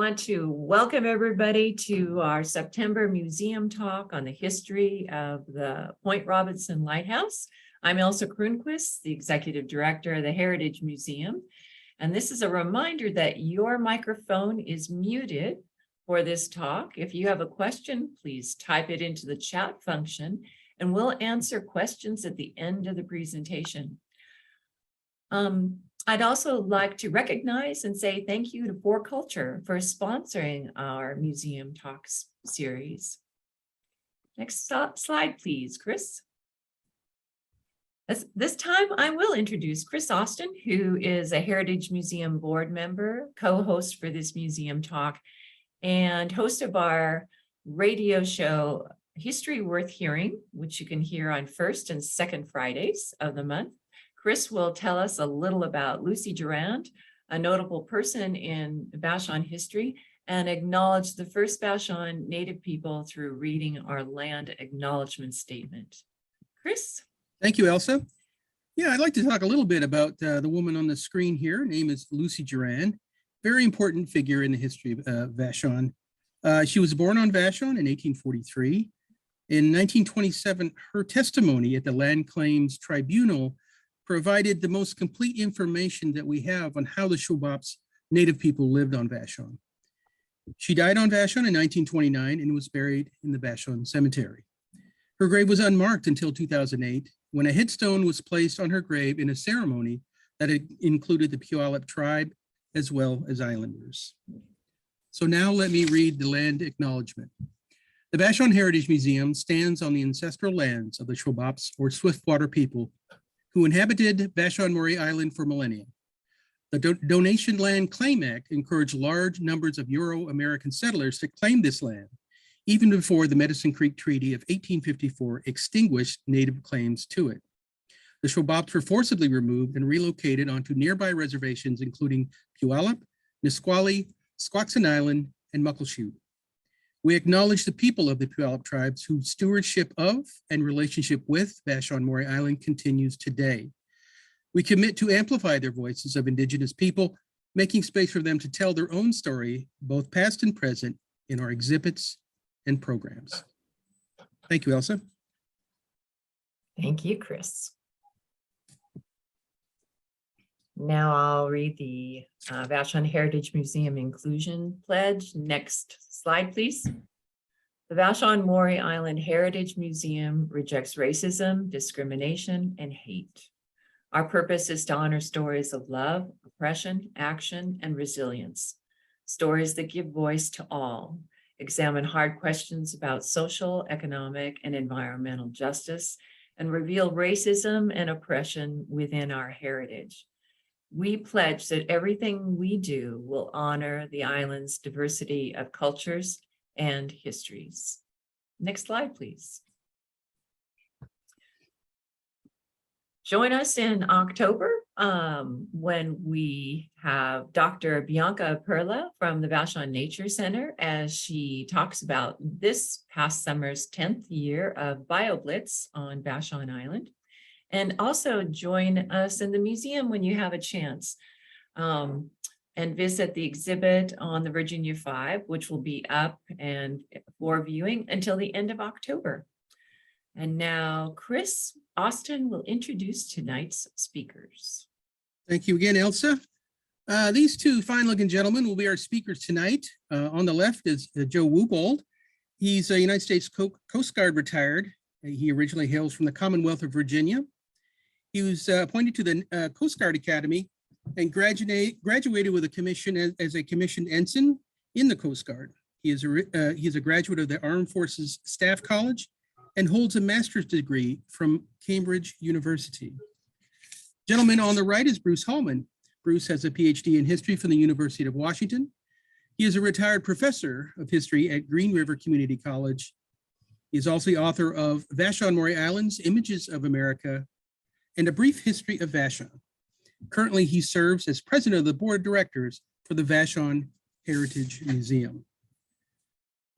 want to welcome everybody to our September museum talk on the history of the Point Robinson Lighthouse. I'm Elsa Kronquist, the Executive Director of the Heritage Museum. And this is a reminder that your microphone is muted for this talk. If you have a question, please type it into the chat function and we'll answer questions at the end of the presentation. I'd also like to recognize and say thank you to For Culture for sponsoring our museum talks series. Next slide, please, Chris. This time I will introduce Chris Austin, who is a Heritage Museum board member, co-host for this museum talk, and host of our radio show, History Worth Hearing, which you can hear on first and second Fridays of the month. Chris will tell us a little about Lucy Durand, a notable person in Vashon history, and acknowledge the first Vashon Native people through reading our land acknowledgement statement. Chris? Thank you, Elsa. Yeah, I'd like to talk a little bit about the woman on the screen here. Her name is Lucy Durand, very important figure in the history of Vashon. She was born on Vashon in 1843. In 1927, her testimony at the Land Claims Tribunal provided the most complete information that we have on how the Shobop's Native people lived on Vashon. She died on Vashon in 1929 and was buried in the Vashon Cemetery. Her grave was unmarked until 2008, when a headstone was placed on her grave in a ceremony that included the Puyallup tribe as well as islanders. So now let me read the land acknowledgement. The Vashon Heritage Museum stands on the ancestral lands of the Shobops, or Swiftwater people, who inhabited Vashon Maury Island for millennia. The Donation Land Claim Act encouraged large numbers of Euro-American settlers to claim this land, even before the Medicine Creek Treaty of 1854 extinguished Native claims to it. The Shobops were forcibly removed and relocated onto nearby reservations, including Puyallup, Nisqually, Squaxin Island, and Muckleshoot. We acknowledge the people of the Puyallup tribes whose stewardship of and relationship with Vashon Maury Island continues today. We commit to amplify their voices of Indigenous people, making space for them to tell their own story, both past and present, in our exhibits and programs. Thank you, Elsa. Thank you, Chris. Now I'll read the Vashon Heritage Museum Inclusion Pledge. Next slide, please. The Vashon Maury Island Heritage Museum rejects racism, discrimination, and hate. Our purpose is to honor stories of love, oppression, action, and resilience. Stories that give voice to all, examine hard questions about social, economic, and environmental justice, and reveal racism and oppression within our heritage. We pledge that everything we do will honor the island's diversity of cultures and histories. Next slide, please. Join us in October when we have Dr. Bianca Perla from the Vashon Nature Center as she talks about this past summer's 10th year of BioBlitz on Vashon Island. And also join us in the museum when you have a chance and visit the exhibit on the Virginia Five, which will be up and for viewing until the end of October. And now Chris Austin will introduce tonight's speakers. Thank you again, Elsa. These two fine-looking gentlemen will be our speakers tonight. On the left is Joe Woobold. He's a United States Coast Guard retired. He originally hails from the Commonwealth of Virginia. He was appointed to the Coast Guard Academy and graduated with a commission as a commissioned ensign in the Coast Guard. He is a graduate of the Armed Forces Staff College and holds a master's degree from Cambridge University. Gentleman on the right is Bruce Hallman. Bruce has a PhD in history from the University of Washington. He is a retired professor of history at Green River Community College. He is also the author of Vashon Maury Islands, Images of America, and A Brief History of Vashon. Currently, he serves as president of the board of directors for the Vashon Heritage Museum.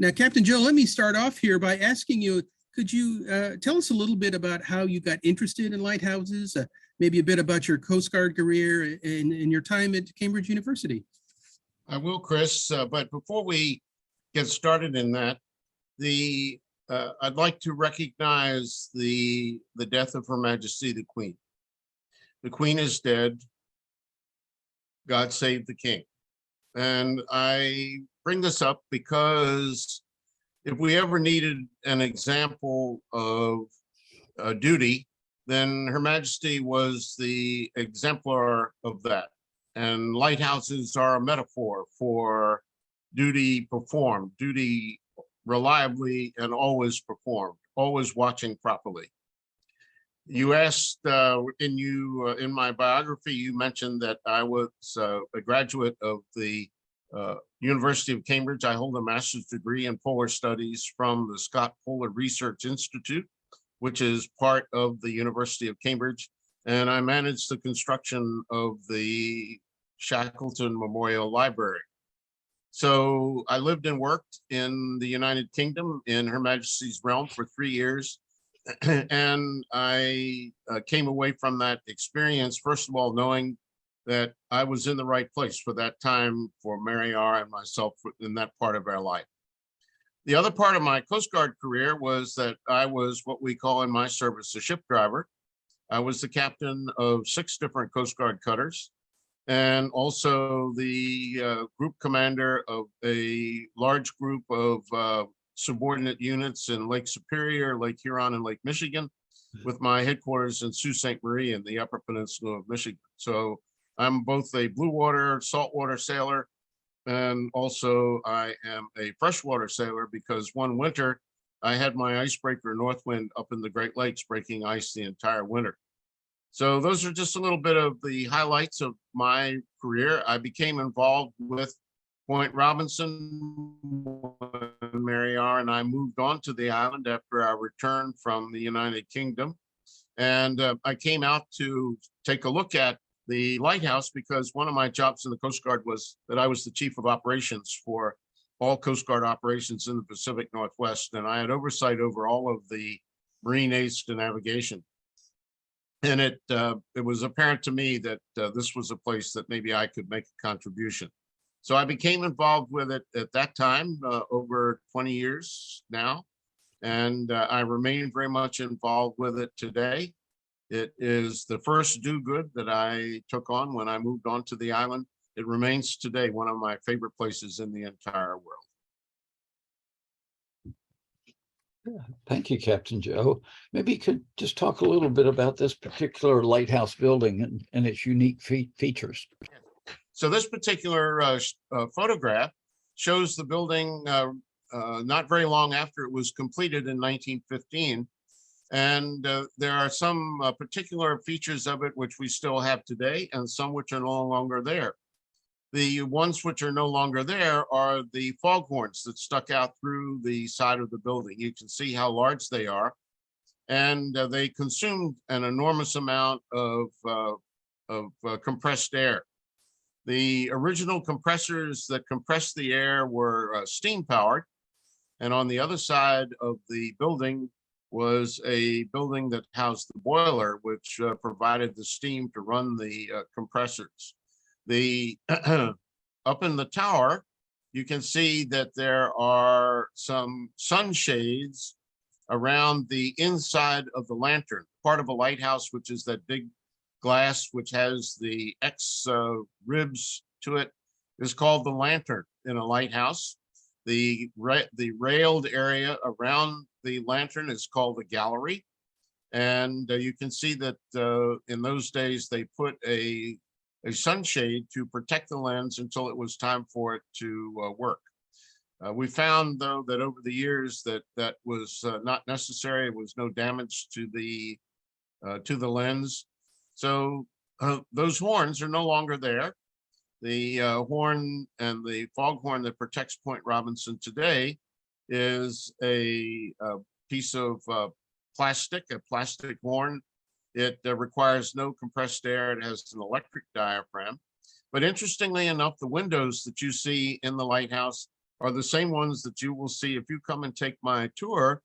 Now, Captain Joe, let me start off here by asking you, could you tell us a little bit about how you got interested in lighthouses, maybe a bit about your Coast Guard career and your time at Cambridge University? I will, Chris, but before we get started in that, I'd like to recognize the death of Her Majesty the Queen. The Queen is dead. God save the King. And I bring this up because if we ever needed an example of duty, then Her Majesty was the exemplar of that. And lighthouses are a metaphor for duty performed, duty reliably and always performed, always watching properly. You asked in my biography, you mentioned that I was a graduate of the University of Cambridge. I hold a master's degree in polar studies from the Scott Polar Research Institute, which is part of the University of Cambridge. And I managed the construction of the Shackleton Memorial Library. So I lived and worked in the United Kingdom in Her Majesty's realm for 3 years. And I came away from that experience, first of all, knowing that I was in the right place for that time for Mary R. and myself in that part of our life. The other part of my Coast Guard career was that I was what we call in my service a ship driver. I was the captain of 6 different Coast Guard cutters and also the group commander of a large group of subordinate units in Lake Superior, Lake Huron, and Lake Michigan, with my headquarters in Sault Ste. Marie in the Upper Peninsula of Michigan. So I'm both a blue water, saltwater sailor, and also I am a freshwater sailor because one winter I had my icebreaker Northwind up in the Great Lakes breaking ice the entire winter. So those are just a little bit of the highlights of my career. I became involved with Point Robinson when Mary R. and I moved on to the island after our return from the United Kingdom. And I came out to take a look at the lighthouse because one of my jobs in the Coast Guard was that I was the chief of operations for all Coast Guard operations in the Pacific Northwest. And I had oversight over all of the marine aids to navigation. And it was apparent to me that this was a place that maybe I could make a contribution. So I became involved with it at that time, over 20 years now, and I remain very much involved with it today. It is the first do good that I took on when I moved on to the island. It remains today one of my favorite places in the entire world. Thank you, Captain Joe. Maybe you could just talk a little bit about this particular lighthouse building and its unique features. So this particular photograph shows the building not very long after it was completed in 1915. And there are some particular features of it which we still have today and some which are no longer there. The ones which are no longer there are the foghorns that stuck out through the side of the building. You can see how large they are. And they consumed an enormous amount of compressed air. The original compressors that compressed the air were steam powered. And on the other side of the building was a building that housed the boiler, which provided the steam to run the compressors. Up in the tower, you can see that there are some sunshades around the inside of the lantern, part of a lighthouse, which is that big glass which has the X ribs to it, is called the lantern in a lighthouse. The railed area around the lantern is called the gallery. And you can see that in those days, they put a sunshade to protect the lens until it was time for it to work. We found, though, that over the years that was not necessary. It was no damage to the lens. So those horns are no longer there. The horn and the foghorn that protects Point Robinson today is a piece of plastic, a plastic horn. It requires no compressed air. It has an electric diaphragm. But interestingly enough, the windows that you see in the lighthouse are the same ones that you will see if you come and take my tour.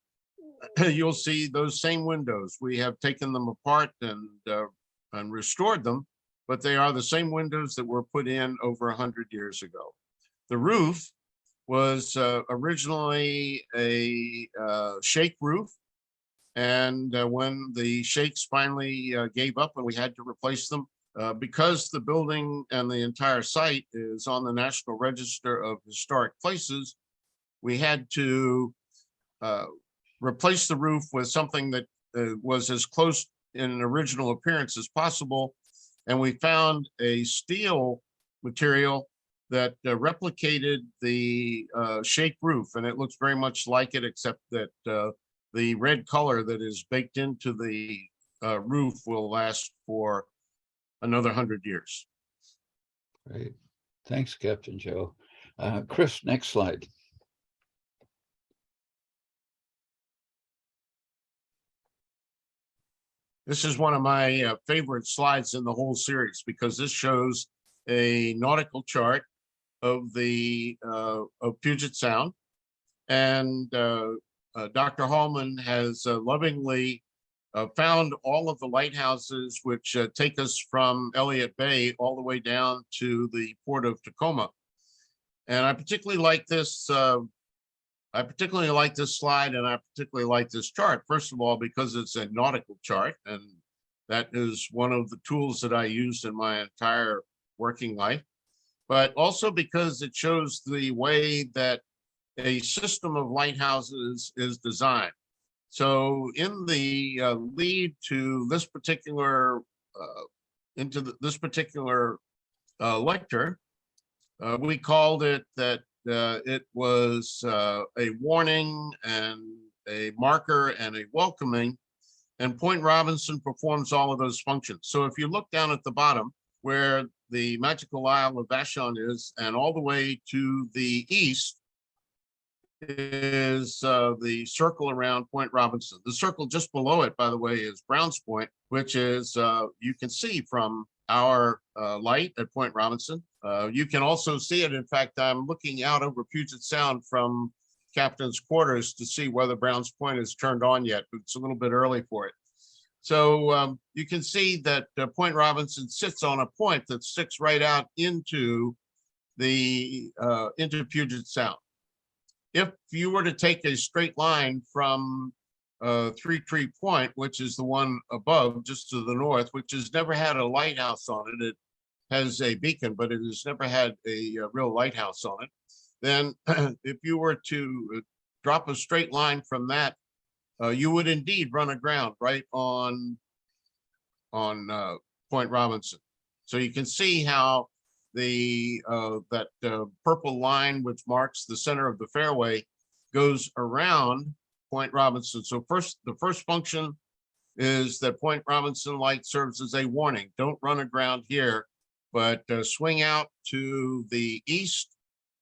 You'll see those same windows. We have taken them apart and restored them, but they are the same windows that were put in over 100 years ago. The roof was originally a shake roof. And when the shakes finally gave up and we had to replace them, because the building and the entire site is on the National Register of Historic Places, we had to replace the roof with something that was as close in original appearance as possible. And we found a steel material that replicated the shake roof, and it looks very much like it, except that the red color that is baked into the roof will last for another 100 years. Great. Thanks, Captain Joe. Chris, next slide. This is one of my favorite slides in the whole series, because this shows a nautical chart of the of Puget Sound, and Dr. Hallman has lovingly found all of the lighthouses which take us from Elliott Bay all the way down to the port of Tacoma. And I particularly like this. I particularly like this slide, and I particularly like this chart. First of all, because it's a nautical chart, and that is one of the tools that I used in my entire working life. But also because it shows the way that a system of lighthouses is designed. So in the lead to this particular this particular lecture, we called it that it was a warning and a marker and a welcoming, and Point Robinson performs all of those functions. So if you look down at the bottom where the magical Isle of Vashon is, and all the way to the east is the circle around Point Robinson. The circle just below it, by the way, is Browns Point, which is you can see from our light at Point Robinson. You can also see it. In fact, I'm looking out over Puget Sound from captain's quarters to see whether Browns Point is turned on yet, but it's a little bit early for it. So you can see that Point Robinson sits on a point that sticks right out into the into Puget Sound. If you were to take a straight line from Three Tree Point, which is the one above just to the north, which has never had a lighthouse on it, it has a beacon, but it has never had a real lighthouse on it, then if you were to drop a straight line from that, you would indeed run aground right on Point Robinson. So you can see how the that purple line, which marks the center of the fairway, goes around Point Robinson. So the first function is that Point Robinson light serves as a warning. Don't run aground here, but swing out to the east,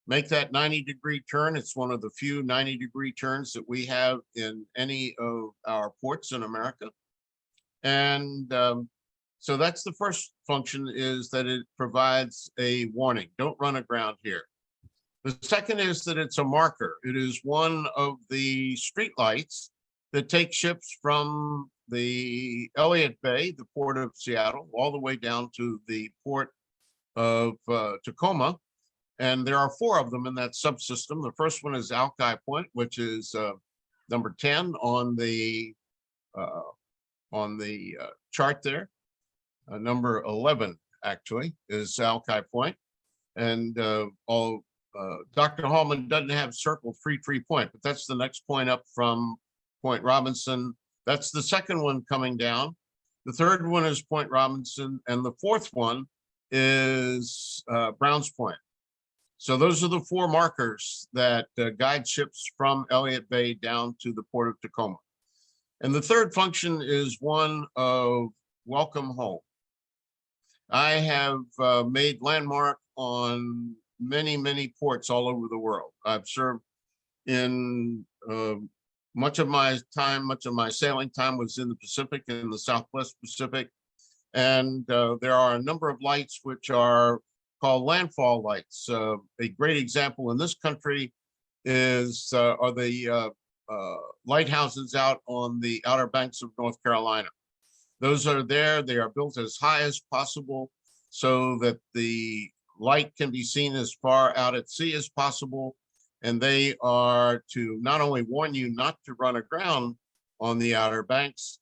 make that 90-degree turn. It's one of the few 90-degree turns that we have in any of our ports in America. And so that's the first function, is that it provides a warning. Don't run aground here. The second is that it's a marker. It is one of the street lights that take ships from the Elliott Bay, the port of Seattle, all the way down to the port of Tacoma. And there are 4 of them in that subsystem. The first one is Alki Point, which is number 10 on the chart there. Number 11 actually is Alki Point, and Dr. Hallman doesn't have circled Three Tree Point, but that's the next point up from Point Robinson. That's the second one coming down. The third one is Point Robinson, and the fourth one is Browns Point. So those are the 4 markers that guide ships from Elliott Bay down to the port of Tacoma. And the third function is one of welcome home. I have made landmark on many, many ports all over the world. I've served in much of my sailing time was in the Pacific, in the Southwest Pacific. And there are a number of lights which are called landfall lights. A great example in this country is are the lighthouses out on the Outer Banks of North Carolina. Those are there. They are built as high as possible so that the light can be seen as far out at sea as possible. And they are to not only warn you not to run aground on the Outer Banks.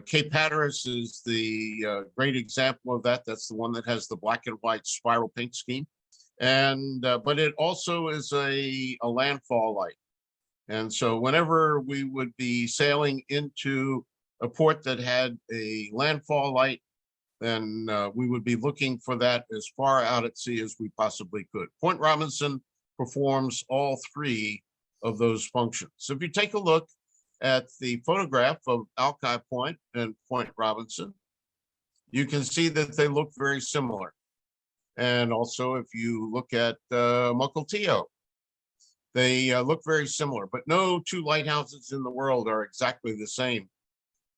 Cape Hatteras is the great example of that. That's the one that has the black and white spiral paint scheme. And but it also is a landfall light. And so whenever we would be sailing into a port that had a landfall light, then we would be looking for that as far out at sea as we possibly could. Point Robinson performs all three of those functions. So if you take a look at the photograph of Alki Point and Point Robinson, you can see that they look very similar. And also if you look at Mukilteo, they look very similar, but no two lighthouses in the world are exactly the same.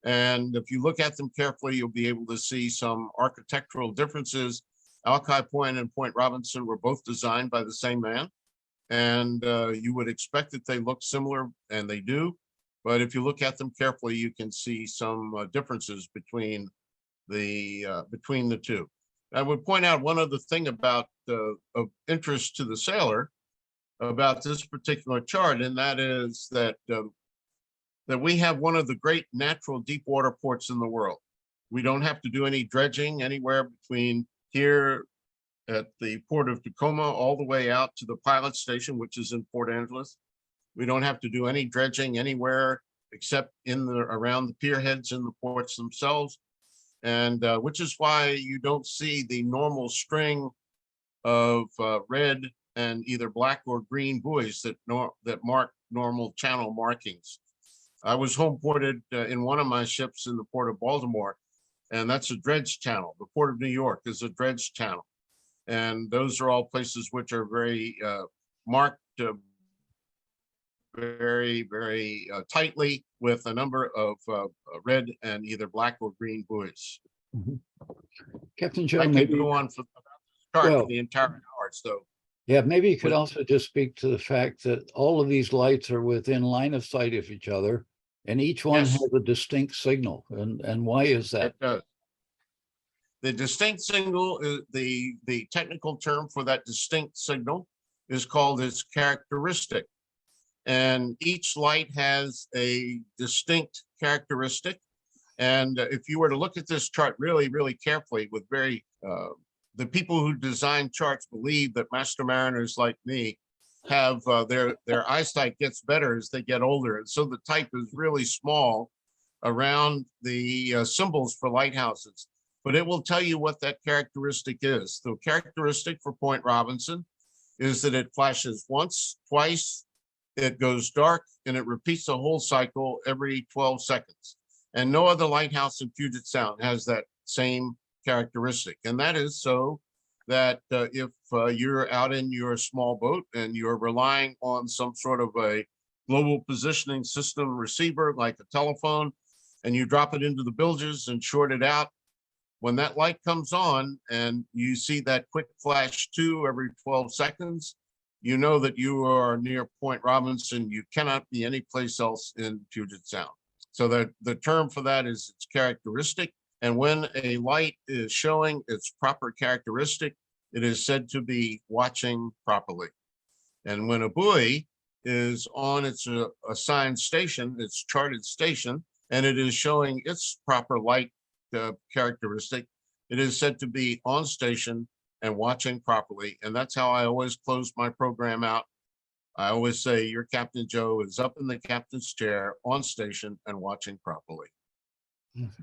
And if you look at them carefully, you'll be able to see some architectural differences. Alki Point and Point Robinson were both designed by the same man. And you would expect that they look similar, and they do. But if you look at them carefully, you can see some differences between the two. I would point out one other thing about of interest to the sailor about this particular chart, and that is that that we have one of the great natural deep water ports in the world. We don't have to do any dredging anywhere between here at the port of Tacoma all the way out to the pilot station, which is in Port Angeles. We don't have to do any dredging anywhere except around the pier heads in the ports themselves. And which is why you don't see the normal string of red and either black or green buoys that mark normal channel markings. I was home ported in one of my ships in the port of Baltimore, and that's a dredge channel. The port of New York is a dredge channel. And those are all places which are very marked very, very tightly with a number of red and either black or green buoys. Mhm. Captain Joe, I could maybe, go on for chart well, for the entire hour, so. yeah, maybe you could But- also just speak to the fact that all of these lights are within line of sight of each other, and each one Yes. has a distinct signal. And why is that? It does. The distinct signal is the technical term for that distinct signal is called its characteristic. And each light has a distinct characteristic. And if you were to look at this chart really, really carefully with the people who design charts believe that master mariners like me have their eyesight gets better as they get older. And so the type is really small around the symbols for lighthouses, but it will tell you what that characteristic is. The characteristic for Point Robinson is that it flashes once, twice, it goes dark, and it repeats the whole cycle every 12 seconds. And no other lighthouse in Puget Sound has that same characteristic. And that is so that if you're out in your small boat and you're relying on some sort of a global positioning system receiver like a telephone, and you drop it into the bilges and short it out, when that light comes on and you see that quick flash 2 every 12 seconds, you know that you are near Point Robinson. You cannot be any place else in Puget Sound. So the term for that is its characteristic. And when a light is showing its proper characteristic, it is said to be watching properly. And when a buoy is on its assigned station, its charted station, and it is showing its proper light characteristic, it is said to be on station and watching properly. And that's how I always close my program out. I always say your Captain Joe is up in the captain's chair on station and watching properly.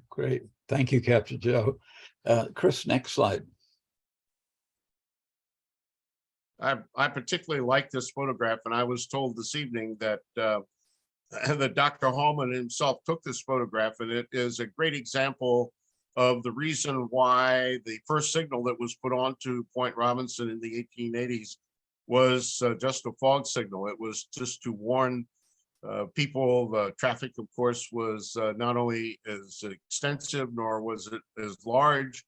Great. Thank you, Captain Joe. Chris, next slide. I particularly like this photograph, and I was told this evening that that Dr. Hallman himself took this photograph, and it is a great example of the reason why the first signal that was put onto Point Robinson in the 1880s was just a fog signal. It was just to warn people. The traffic, of course, was not only as extensive, nor was it as large,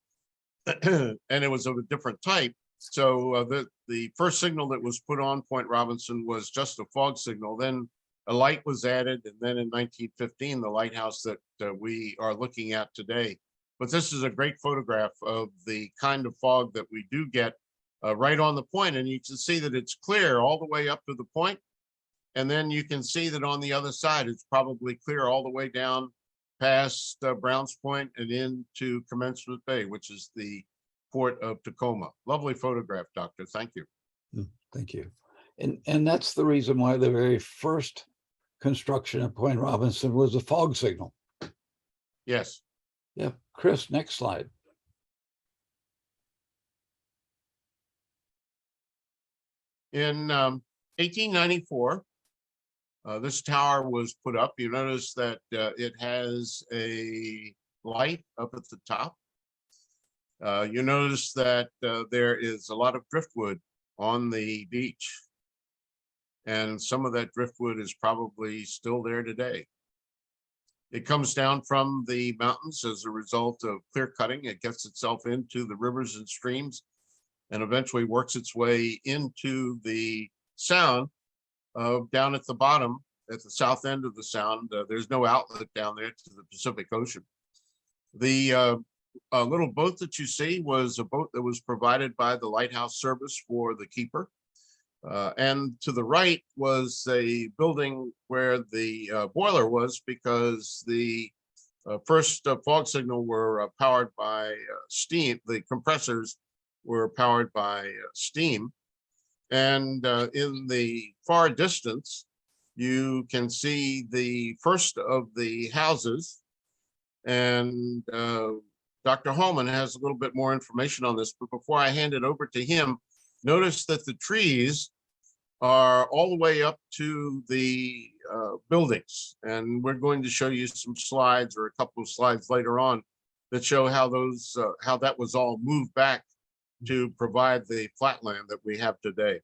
and it was of a different type. So the first signal that was put on Point Robinson was just a fog signal. Then a light was added, and then in 1915, the lighthouse that we are looking at today. But this is a great photograph of the kind of fog that we do get right on the point, and you can see that it's clear all the way up to the point. And then you can see that on the other side, it's probably clear all the way down past Browns Point and into Commencement Bay, which is the port of Tacoma. Lovely photograph, Doctor. Thank you. Thank you. And that's the reason why the very first construction at Point Robinson was a fog signal. Yes. Yeah, Chris, next slide. In 1894, this tower was put up. You notice that it has a light up at the top. You notice that there is a lot of driftwood on the beach. And some of that driftwood is probably still there today. It comes down from the mountains as a result of clear cutting. It gets itself into the rivers and streams and eventually works its way into the sound down at the bottom, at the south end of the sound. There's no outlet down there to the Pacific Ocean. The little boat that you see was a boat that was provided by the Lighthouse service for the keeper. And to the right was a building where the boiler was, because the first fog signal were powered by steam. The compressors were powered by steam. And in the far distance, you can see the first of the houses. And Dr. Holman has a little bit more information on this, but before I hand it over to him, notice that the trees are all the way up to the buildings. And we're going to show you some slides, or a couple of slides later on, that show how those how that was all moved back to provide the flatland that we have today.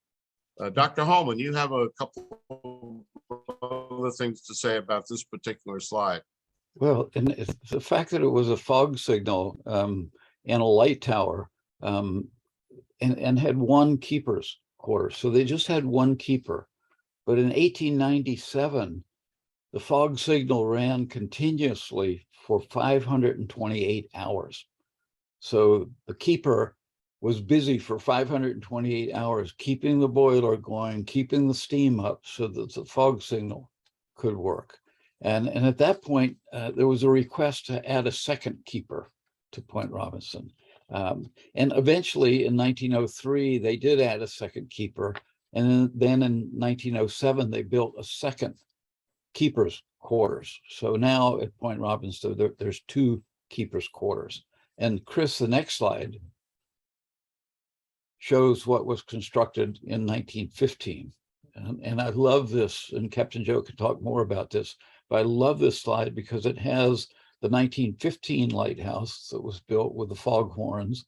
Dr. Holman, you have a couple of other things to say about this particular slide. Well, and the fact that it was a fog signal and a light tower and had one keeper's quarters. So they just had one keeper. But in 1897, the fog signal ran continuously for 528 hours. So the keeper was busy for 528 hours, keeping the boiler going, keeping the steam up so that the fog signal could work. And at that point, there was a request to add a second keeper to Point Robinson. And eventually in 1903, they did add a second keeper. And then in 1907, they built a second keeper's quarters. So now at Point Robinson, there's two keeper's quarters. And Chris, the next slide shows what was constructed in 1915. And I love this, and Captain Joe can talk more about this, but I love this slide because it has the 1915 lighthouse that was built with the foghorns.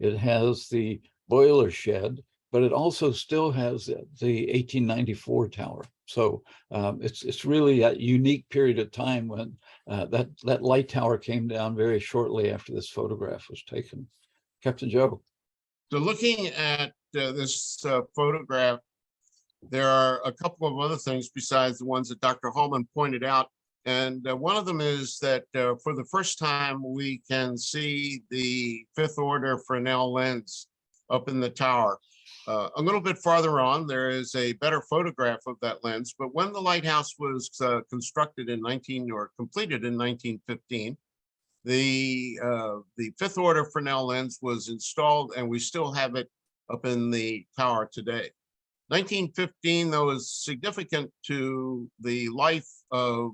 It has the boiler shed, but it also still has the 1894 tower. So it's really a unique period of time when that light tower came down very shortly after this photograph was taken. Captain Joe. So looking at this photograph, there are a couple of other things besides the ones that Dr. Holman pointed out. And one of them is that for the first time, we can see the fifth order Fresnel lens up in the tower. A little bit farther on, there is a better photograph of that lens. But when the lighthouse was constructed in completed in 1915, the fifth order Fresnel lens was installed, and we still have it up in the tower today. 1915, though, is significant to the life of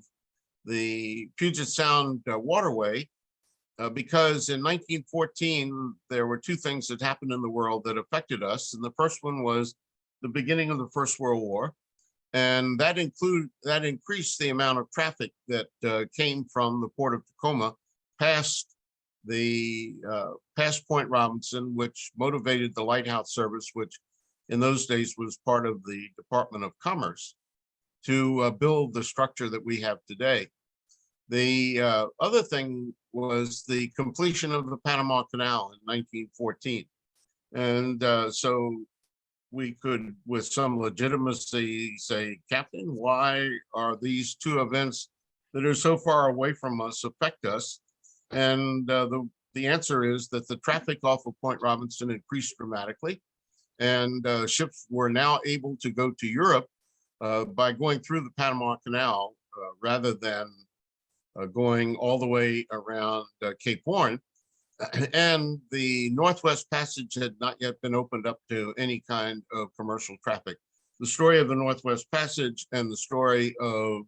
the Puget Sound waterway, because in 1914, there were two things that happened in the world that affected us. And the first one was the beginning of the First World War. And that increased the amount of traffic that came from the port of Tacoma past Point Robinson, which motivated the Lighthouse service, which in those days was part of the Department of Commerce, to build the structure that we have today. The other thing was the completion of the Panama Canal in 1914. And so we could, with some legitimacy, say, Captain, why are these two events that are so far away from us affect us? And the answer is that the traffic off of Point Robinson increased dramatically. and ships were now able to go to Europe by going through the Panama Canal rather than going all the way around Cape Horn. And the Northwest Passage had not yet been opened up to any kind of commercial traffic. The story of the Northwest Passage and the story of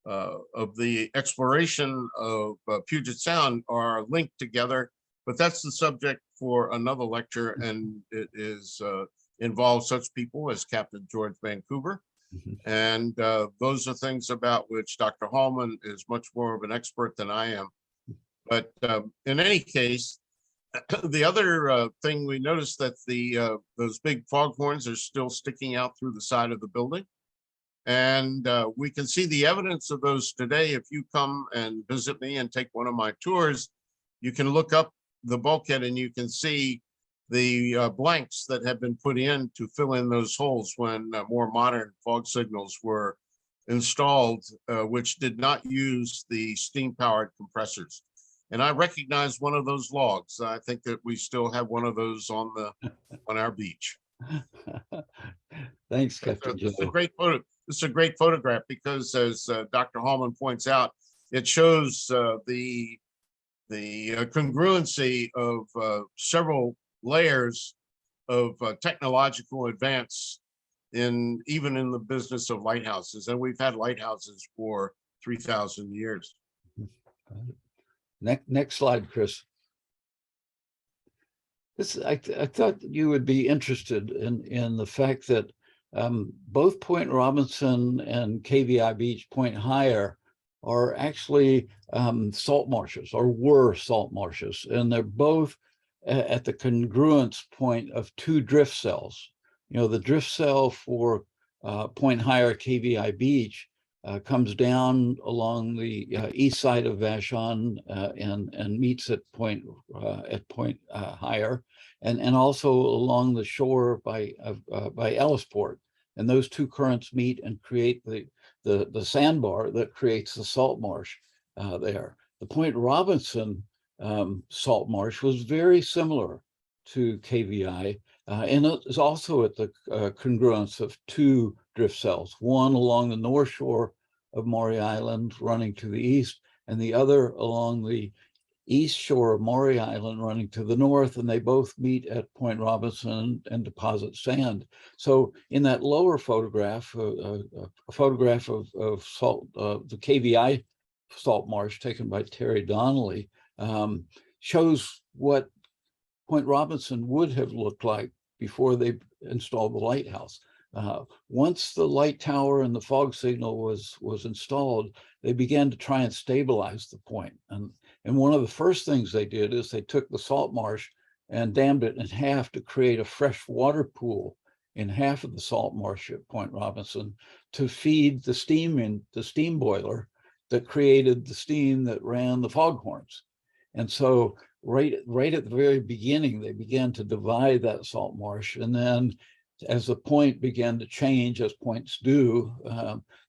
the exploration of Puget Sound are linked together, but that's the subject for another lecture, and it is involves such people as Captain George Vancouver. And those are things about which Dr. Hallman is much more of an expert than I am. But in any case, the other thing we noticed that those big foghorns are still sticking out through the side of the building. And we can see the evidence of those today. If you come and visit me and take one of my tours, you can look up the bulkhead and you can see the blanks that have been put in to fill in those holes when more modern fog signals were installed, which did not use the steam-powered compressors. And I recognize one of those logs. I think that we still have one of those on our beach. Thanks, Captain It's a Joe. great photo. It's a great photograph because, as Dr. Hallman points out, it shows the congruency of several layers of technological advance even in the business of lighthouses. And we've had lighthouses for 3,000 years. Next slide, Chris. I thought you would be interested in the fact that both Point Robinson and KVI Beach Point Higher are actually salt marshes, or were salt marshes, and they're both at the congruence point of two drift cells. You know, the drift cell for Point Higher KVI Beach comes down along the east side of Vashon and meets at Point Higher, and also along the shore by Ellisport. And those two currents meet and create the sandbar that creates the salt marsh there. The Point Robinson salt marsh was very similar to KVI, and it is also at the congruence of two drift cells, one along the north shore of Maury Island running to the east, and the other along the east shore of Maury Island running to the north, and they both meet at Point Robinson and deposit sand. So in that lower photograph, a photograph of salt, the KVI salt marsh taken by Terry Donnelly, shows what Point Robinson would have looked like before they installed the lighthouse. Once the light tower and the fog signal was installed, they began to try and stabilize the point. And one of the first things they did is they took the salt marsh and dammed it in half to create a fresh water pool in half of the salt marsh at Point Robinson to feed the steam boiler that created the steam that ran the foghorns. And so right at the very beginning, they began to divide that salt marsh. And then as the point began to change, as points do,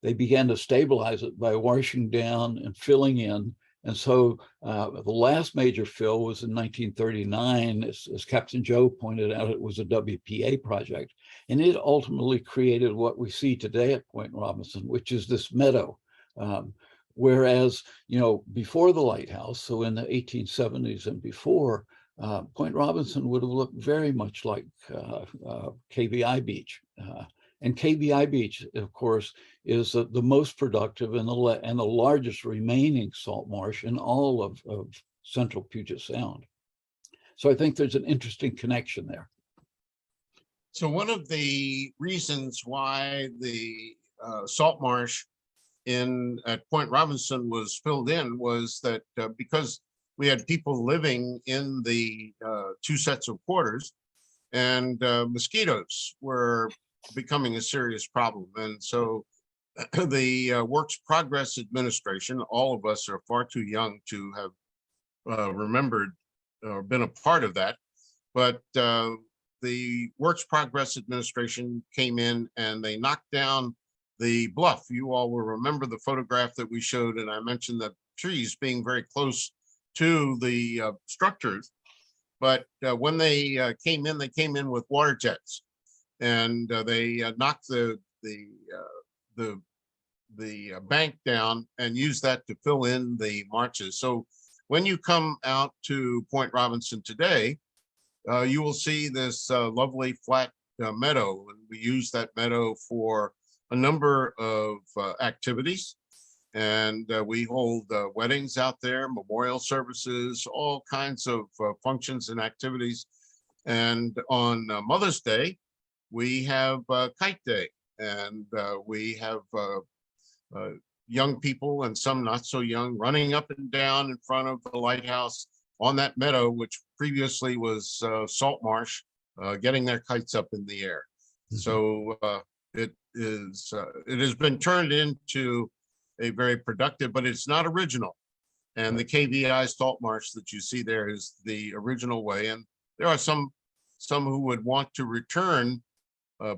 they began to stabilize it by washing down and filling in. And so the last major fill was in 1939. As Captain Joe pointed out, it was a WPA project. And it ultimately created what we see today at Point Robinson, which is this meadow. Whereas, you know, before the lighthouse, so in the 1870s and before, Point Robinson would have looked very much like KVI Beach. And KVI Beach, of course, is the most productive and the largest remaining salt marsh in all of central Puget Sound. So I think there's an interesting connection there. So one of the reasons why the salt marsh at Point Robinson was filled in was that because we had people living in the two sets of quarters, and mosquitoes were becoming a serious problem. And so the Works Progress Administration, all of us are far too young to have remembered or been a part of that, but the Works Progress Administration came in and they knocked down the bluff. You all will remember the photograph that we showed, and I mentioned the trees being very close to the structures. But when they came in with water jets, and they knocked the bank down and used that to fill in the marches. So when you come out to Point Robinson today, you will see this lovely flat meadow, and we use that meadow for a number of activities. And we hold weddings out there, memorial services, all kinds of functions and activities. And on Mother's Day, we have Kite Day, and we have young people and some not so young running up and down in front of the lighthouse on that meadow, which previously was salt marsh, getting their kites up in the air. So it has been turned into a very productive, but it's not original. And the KVI salt marsh that you see there is the original way. And there are some who would want to return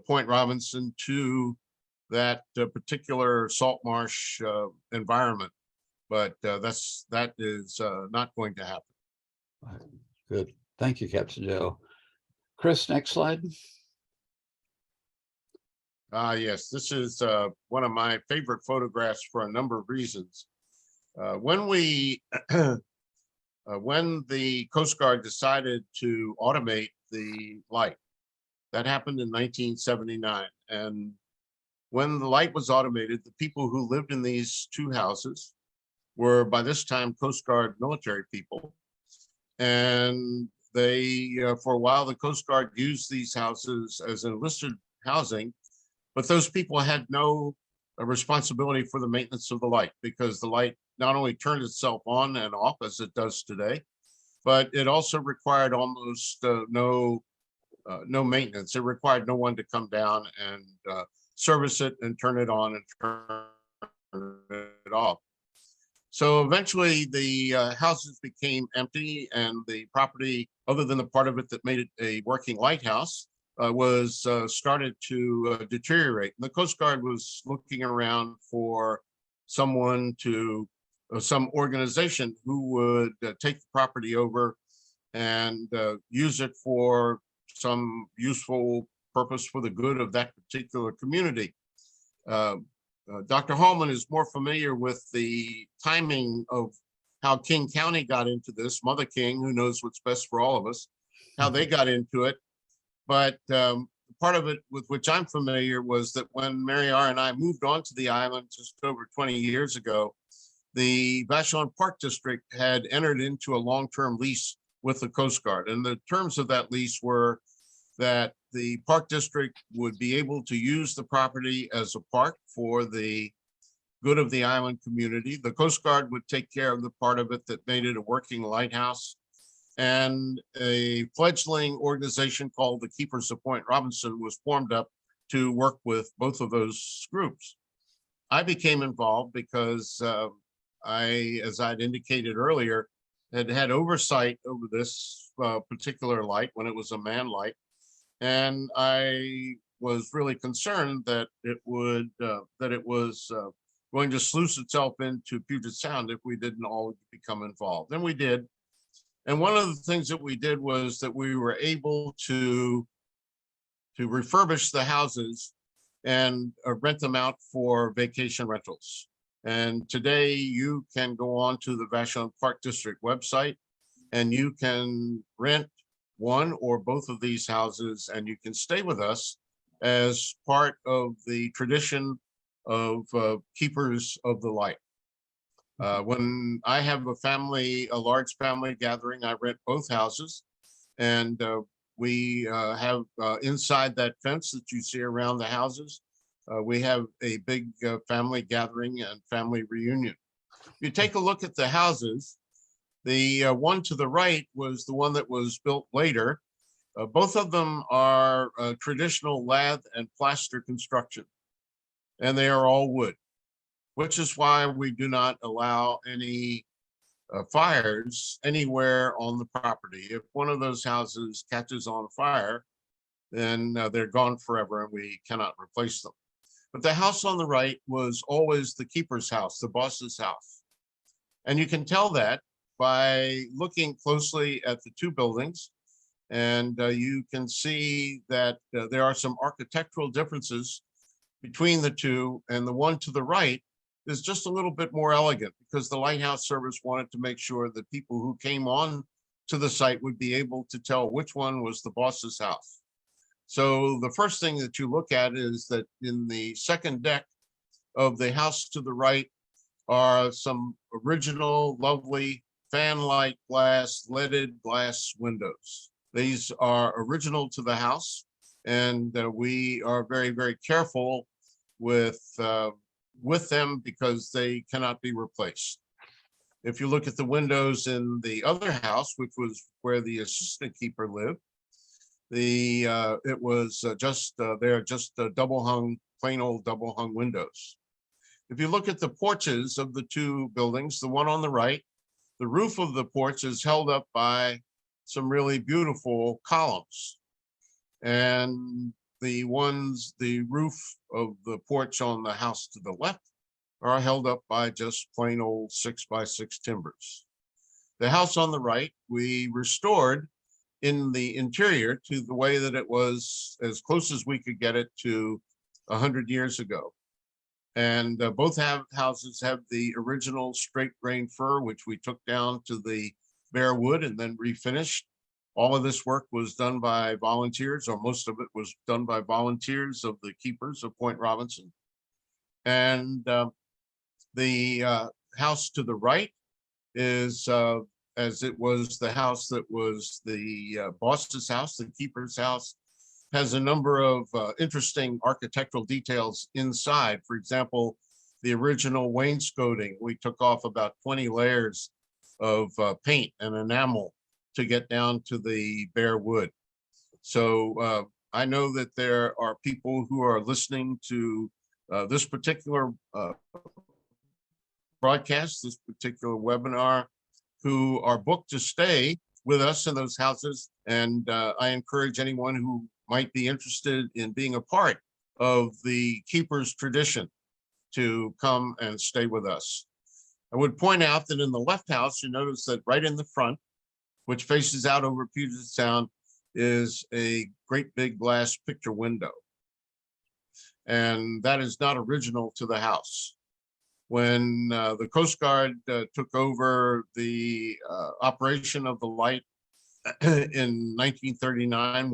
Point Robinson to that particular salt marsh environment, but that is not going to happen. Good. Thank you, Captain Joe. Chris, next slide. Yes, this is one of my favorite photographs for a number of reasons. When the Coast Guard decided to automate the light, that happened in 1979. And when the light was automated, the people who lived in these two houses were by this time Coast Guard military people. And they, for a while, the Coast Guard used these houses as enlisted housing, but those people had no responsibility for the maintenance of the light, because the light not only turned itself on and off as it does today, but it also required almost no maintenance. It required no one to come down and service it and turn it on and turn it off. So eventually the houses became empty, and the property, other than the part of it that made it a working lighthouse, was started to deteriorate. And the Coast Guard was looking around for someone to, some organization who would take the property over and use it for some useful purpose for the good of that particular community. Dr. Hallman is more familiar with the timing of how King County got into this. Mother King, who knows what's best for all of us, how they got into it. But part of it with which I'm familiar was that when Mary R. and I moved onto the island just over 20 years ago, the Vashon Park District had entered into a long-term lease with the Coast Guard. And the terms of that lease were that the Park District would be able to use the property as a park for the good of the island community. The Coast Guard would take care of the part of it that made it a working lighthouse. And a fledgling organization called the Keepers of Point Robinson was formed up to work with both of those groups. I became involved because as I'd indicated earlier, had oversight over this particular light when it was a man light. And I was really concerned that it was going to sluice itself into Puget Sound if we didn't all become involved. And we did. And one of the things that we did was that we were able to refurbish the houses and rent them out for vacation rentals. And today you can go on to the Vashon Park District website and you can rent one or both of these houses, and you can stay with us as part of the tradition of Keepers of the Light. When I have a large family gathering, I rent both houses, and we have inside that fence that you see around the houses, we have a big family gathering and family reunion. If you take a look at the houses, the one to the right was the one that was built later. Both of them are traditional lath and plaster construction, and they are all wood, which is why we do not allow any fires anywhere on the property. If one of those houses catches on fire, then they're gone forever and we cannot replace them. But the house on the right was always the keeper's house, the boss's house. And you can tell that by looking closely at the two buildings. And you can see that there are some architectural differences between the two, and the one to the right is just a little bit more elegant because the Lighthouse Service wanted to make sure that people who came on to the site would be able to tell which one was the boss's house. So the first thing that you look at is that in the second deck of the house to the right are some original, lovely fan-light glass, leaded glass windows. These are original to the house, and we are very, very careful with them because they cannot be replaced. If you look at the windows in the other house, which was where the assistant keeper lived, it was they're just double hung, plain old double hung windows. If you look at the porches of the two buildings, the one on the right, the roof of the porch is held up by some really beautiful columns. And the roof of the porch on the house to the left are held up by just plain old 6x6 timbers. The house on the right, we restored in the interior to the way that it was, as close as we could get it to 100 years ago. And both houses have the original straight grain fir, which we took down to the bare wood and then refinished. All of this work was done by volunteers, or most of it was done by volunteers of the keepers of Point Robinson. And the house to the right is, as it was the house that was the boss's house, the keeper's house, has a number of interesting architectural details inside. For example, the original wainscoting, we took off about 20 layers of paint and enamel to get down to the bare wood. So I know that there are people who are listening to this particular broadcast, this particular webinar, who are booked to stay with us in those houses. And I encourage anyone who might be interested in being a part of the keeper's tradition to come and stay with us. I would point out that in the left house, you notice that right in the front, which faces out over Puget Sound, is a great big glass picture window. And that is not original to the house. When the Coast Guard took over the operation of the light in 1939,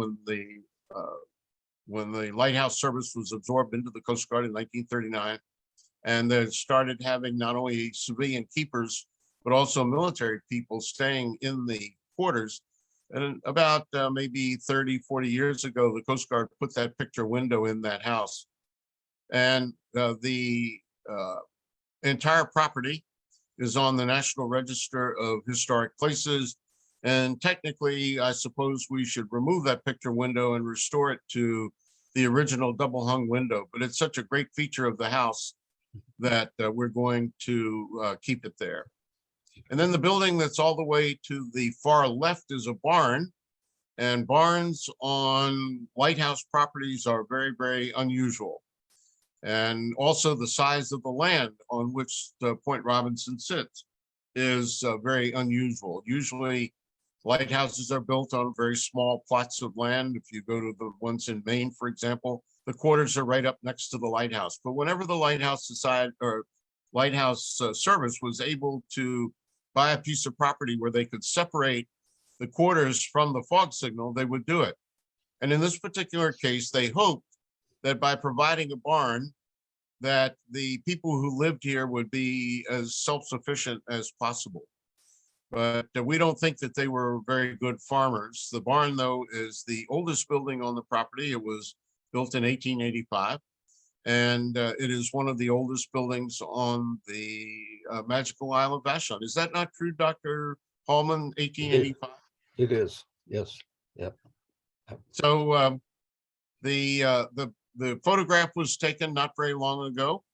when the Lighthouse Service was absorbed into the Coast Guard in 1939, and they started having not only civilian keepers, but also military people staying in the quarters. And about maybe 30, 40 years ago, the Coast Guard put that picture window in that house. And the entire property is on the National Register of Historic Places. And technically, I suppose we should remove that picture window and restore it to the original double hung window. But it's such a great feature of the house that we're going to keep it there. And then the building that's all the way to the far left is a barn. And barns on Lighthouse properties are very, very unusual. And also the size of the land on which Point Robinson sits is very unusual. Usually lighthouses are built on very small plots of land. If you go to the ones in Maine, for example, the quarters are right up next to the lighthouse. But whenever the Lighthouse Service was able to buy a piece of property where they could separate the quarters from the fog signal, they would do it. And in this particular case, they hoped that by providing a barn, that the people who lived here would be as self-sufficient as possible. But we don't think that they were very good farmers. The barn, though, is the oldest building on the property. It was built in 1885, and it is one of the oldest buildings on the magical Isle of Vashon. Is that not true, Dr. Hallman, 1885? It is, yes. Yep. So the photograph was taken not very long ago,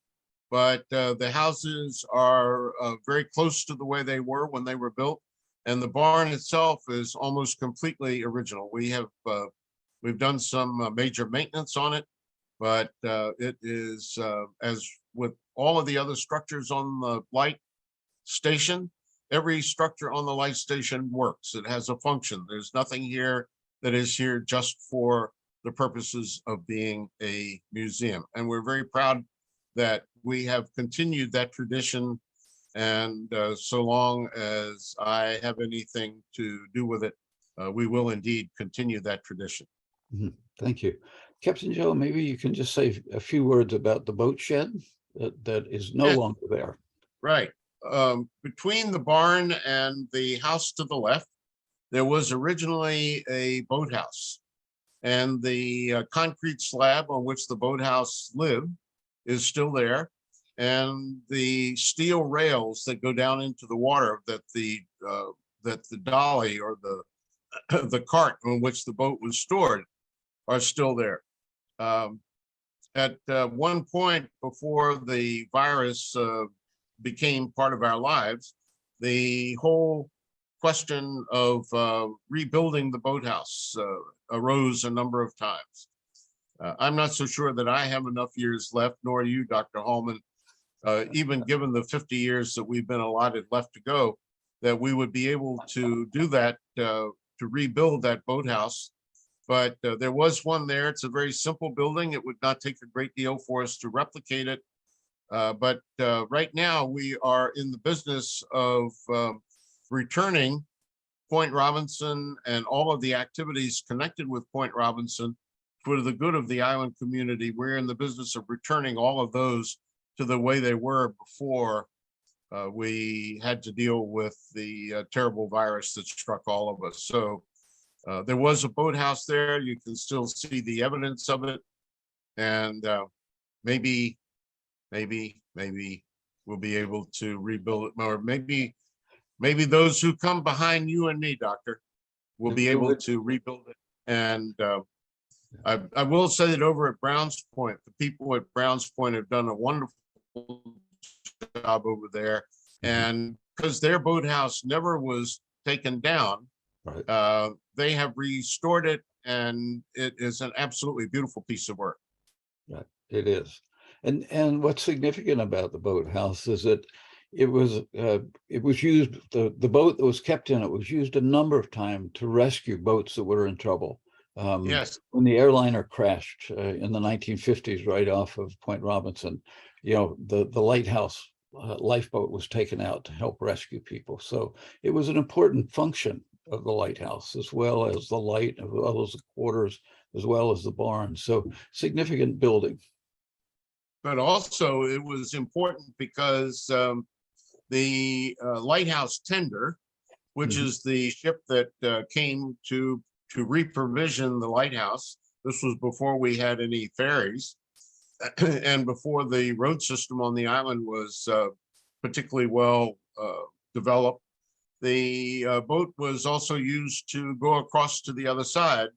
but the houses are very close to the way they were when they were built, and the barn itself is almost completely original. We've done some major maintenance on it, but it is, as with all of the other structures on the light station, every structure on the light station works. It has a function. There's nothing here that is here just for the purposes of being a museum. And we're very proud that we have continued that tradition. And so long as I have anything to do with it, we will indeed continue that tradition. Thank you. Captain Joe, maybe you can just say a few words about the boat shed that is no Yeah. longer there. Right. Between the barn and the house to the left, there was originally a boathouse. And the concrete slab on which the boathouse lived is still there. And the steel rails that go down into the water that the dolly or the the cart on which the boat was stored are still there. At one point before the virus became part of our lives, the whole question of rebuilding the boathouse arose a number of times. I'm not so sure that I have enough years left, nor you, Dr. Hallman, even given the 50 years that we've been allotted left to go, that we would be able to do that, to rebuild that boathouse. But there was one there. It's a very simple building. It would not take a great deal for us to replicate it. But right now we are in the business of returning Point Robinson and all of the activities connected with Point Robinson for the good of the island community. We're in the business of returning all of those to the way they were before we had to deal with the terrible virus that struck all of us. So there was a boathouse there. You can still see the evidence of it. And maybe we'll be able to rebuild it more. Maybe those who come behind you and me, Doctor, will be able to rebuild it. And I will say that over at Browns Point, the people at Browns Point have done a wonderful job over there. And because their boathouse never was taken down, Right. they have restored it, and it is an absolutely beautiful piece of work. Yeah, it is. And what's significant about the boathouse is that it was used, the boat that was kept in it was used a number of times to rescue boats that were in trouble. Yes. When the airliner crashed in the 1950s, right off of Point Robinson, you know, the Lighthouse lifeboat was taken out to help rescue people. So it was an important function of the lighthouse, as well as the light, as well as the quarters, as well as the barn. So significant building. But also it was important because the Lighthouse tender, which is the ship that came to reprovision the lighthouse. This was before we had any ferries and before the road system on the island was particularly well developed. The boat was also used to go across to the other side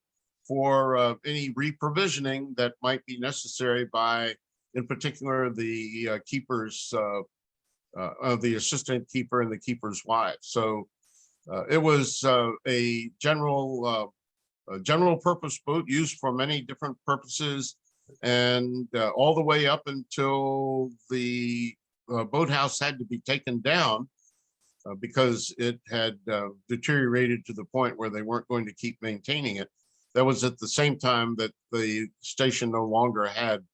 for any reprovisioning that might be necessary by, in particular, the keepers, the assistant keeper and the keeper's wife. So it was a general purpose boat used for many different purposes, and all the way up until the boathouse had to be taken down because it had deteriorated to the point where they weren't going to keep maintaining it. That was at the same time that the station no longer had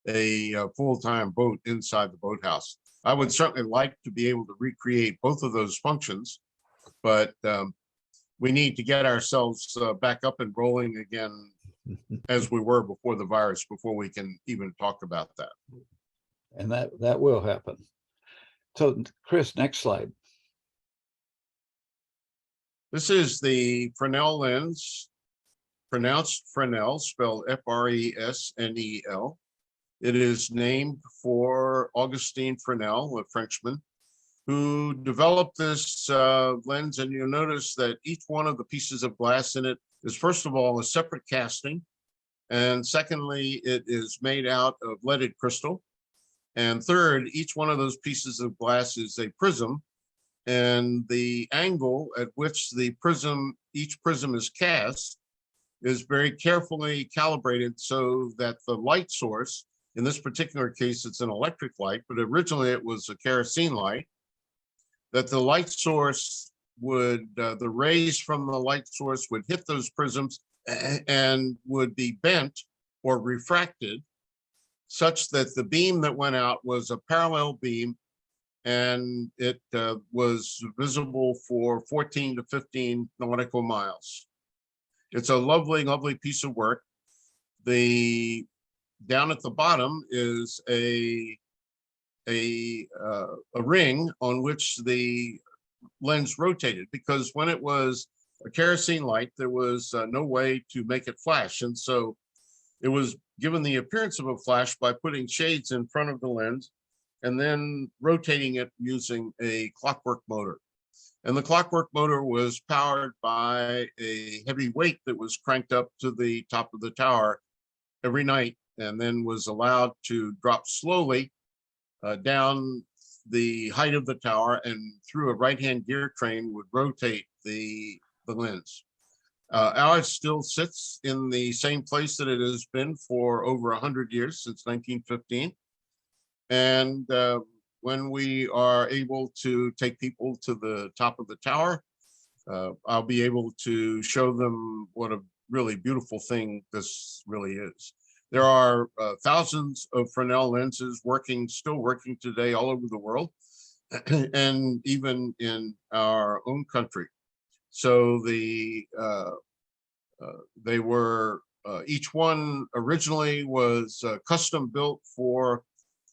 a full-time boat inside the boathouse. I would certainly like to be able to recreate both of those functions, but we need to get ourselves back up and rolling again as we were before the virus, before we can even talk about that. And that will happen. So Chris, next slide. This is the Fresnel lens, pronounced Fresnel, spelled F-R-E-S-N-E-L. It is named for Augustine Fresnel, a Frenchman, who developed this lens. And you'll notice that each one of the pieces of glass in it is, first of all, a separate casting. And secondly, it is made out of leaded crystal. And third, each one of those pieces of glass is a prism. And the angle at which each prism is cast is very carefully calibrated so that the light source, in this particular case, it's an electric light, but originally it was a kerosene light, that the light source would, the rays from the light source would hit those prisms and would be bent or refracted such that the beam that went out was a parallel beam, and it was visible for 14 to 15 nautical miles. It's a lovely, lovely piece of work. Down at the bottom is a ring on which the lens rotated, because when it was a kerosene light, there was no way to make it flash. And so it was given the appearance of a flash by putting shades in front of the lens and then rotating it using a clockwork motor. And the clockwork motor was powered by a heavy weight that was cranked up to the top of the tower every night, and then was allowed to drop slowly down the height of the tower, and through a right-hand gear train would rotate the lens. Ours still sits in the same place that it has been for over 100 years, since 1915. And when we are able to take people to the top of the tower, I'll be able to show them what a really beautiful thing this really is. There are thousands of Fresnel lenses still working today all over the world, and even in our own country. So they were, each one originally was custom built for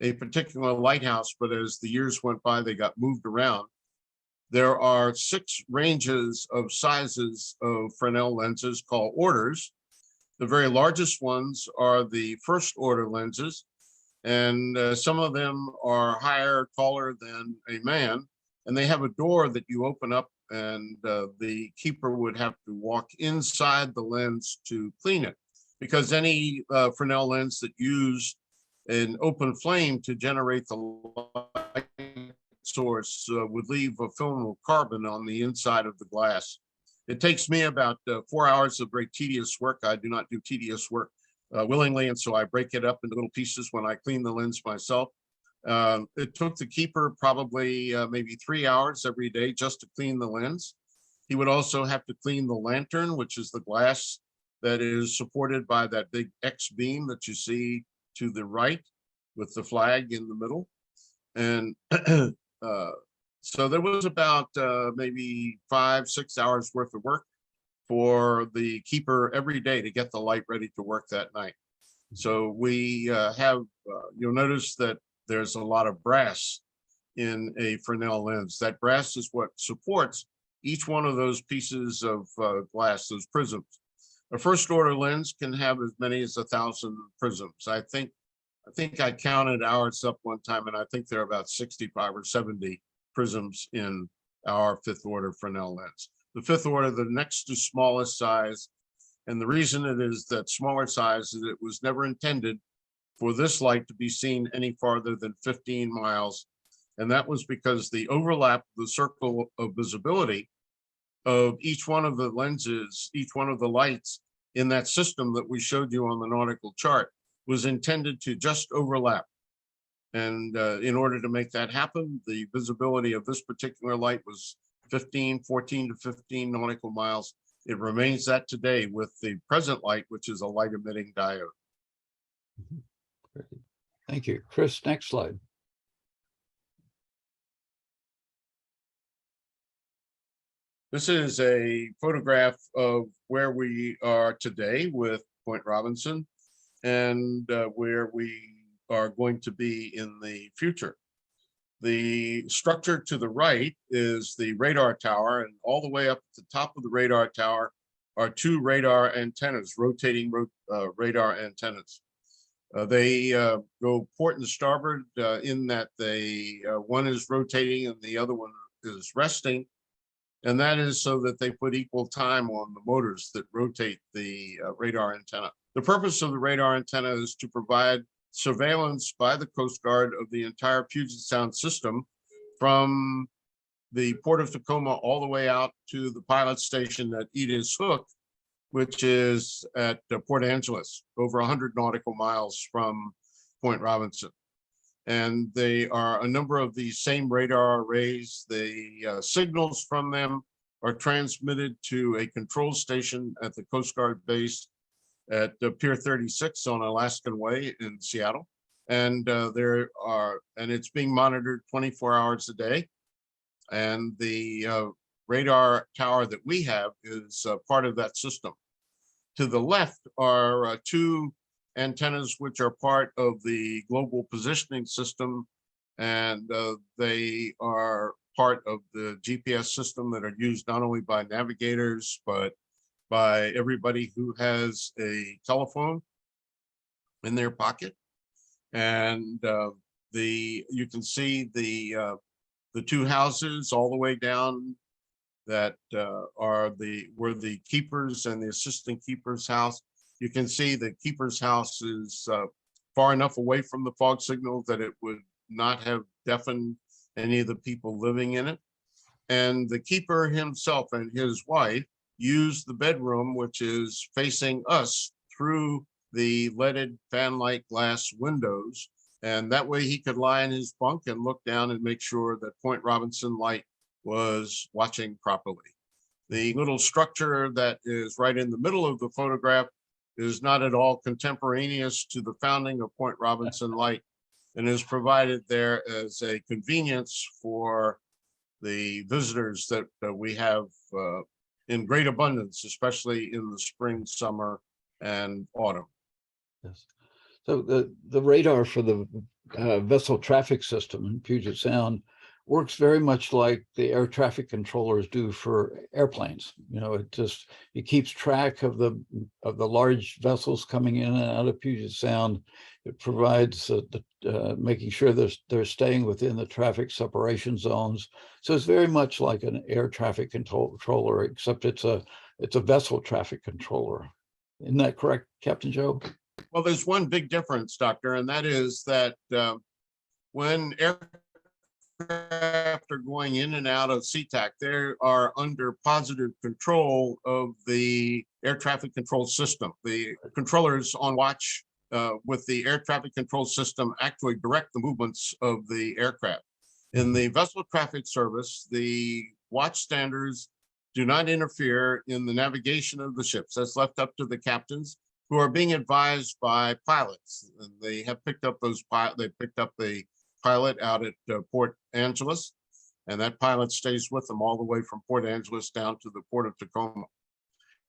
a particular lighthouse, but as the years went by, they got moved around. There are 6 ranges of sizes of Fresnel lenses called orders. The very largest ones are the first order lenses, and some of them are higher, taller than a man, and they have a door that you open up, and the keeper would have to walk inside the lens to clean it, because any Fresnel lens that used an open flame to generate the light source would leave a film of carbon on the inside of the glass. It takes me about 4 hours of very tedious work. I do not do tedious work willingly, and so I break it up into little pieces when I clean the lens myself. It took the keeper probably maybe 3 hours every day just to clean the lens. He would also have to clean the lantern, which is the glass that is supported by that big X beam that you see to the right with the flag in the middle. And so there was about maybe 5-6 hours worth of work for the keeper every day to get the light ready to work that night. So we have, you'll notice that there's a lot of brass in a Fresnel lens. That brass is what supports each one of those pieces of glass, those prisms. A first order lens can have as many as 1,000 prisms. I think I counted ours up one time, and I think there are about 65 or 70 prisms in our 5th order Fresnel lens. The 5th order, the next to smallest size, and the reason it is that smaller size is it was never intended for this light to be seen any farther than 15 miles. And that was because the overlap, the circle of visibility of each one of the lenses, each one of the lights in that system that we showed you on the nautical chart was intended to just overlap. And in order to make that happen, the visibility of this particular light was 14 to 15 nautical miles. It remains that today with the present light, which is a light emitting diode. Thank you. Chris, next slide. This is a photograph of where we are today with Point Robinson and where we are going to be in the future. The structure to the right is the radar tower, and all the way up at the top of the radar tower are 2 radar antennas, rotating radar antennas. They go port and starboard in that one is rotating and the other one is resting. And that is so that they put equal time on the motors that rotate the radar antenna. The purpose of the radar antenna is to provide surveillance by the Coast Guard of the entire Puget Sound system from the Port of Tacoma all the way out to the pilot station at Edith's Hook, which is at Port Angeles, over 100 nautical miles from Point Robinson. And they are a number of these same radar arrays. The signals from them are transmitted to a control station at the Coast Guard base at Pier 36 on Alaskan Way in Seattle. And and it's being monitored 24 hours a day. And the radar tower that we have is part of that system. To the left are two antennas, which are part of the global positioning system. And they are part of the GPS system that are used not only by navigators, but by everybody who has a telephone in their pocket. And you can see the two houses all the way down that were the keepers and the assistant keeper's house. You can see the keeper's house is far enough away from the fog signal that it would not have deafened any of the people living in it. And the keeper himself and his wife used the bedroom, which is facing us through the leaded fanlight glass windows. And that way he could lie in his bunk and look down and make sure that Point Robinson Light was watching properly. The little structure that is right in the middle of the photograph is not at all contemporaneous to the founding of Point Robinson Light, and is provided there as a convenience for the visitors that we have in great abundance, especially in the spring, summer, and autumn. Yes. So the radar for the vessel traffic system in Puget Sound works very much like the air traffic controllers do for airplanes. You know, it keeps track of the large vessels coming in and out of Puget Sound. It provides making sure they're staying within the traffic separation zones. So it's very much like an air traffic controller, except it's a vessel traffic controller. Isn't that correct, Captain Joe? Well, there's one big difference, Doctor, and that is that when aircraft are going in and out of SeaTac, they are under positive control of the air traffic control system. The controllers on watch with the air traffic control system actually direct the movements of the aircraft. In the vessel traffic service, the watch standards do not interfere in the navigation of the ships. That's left up to the captains, who are being advised by pilots. And they have picked up they picked up the pilot out at Port Angeles, and that pilot stays with them all the way from Port Angeles down to the port of Tacoma.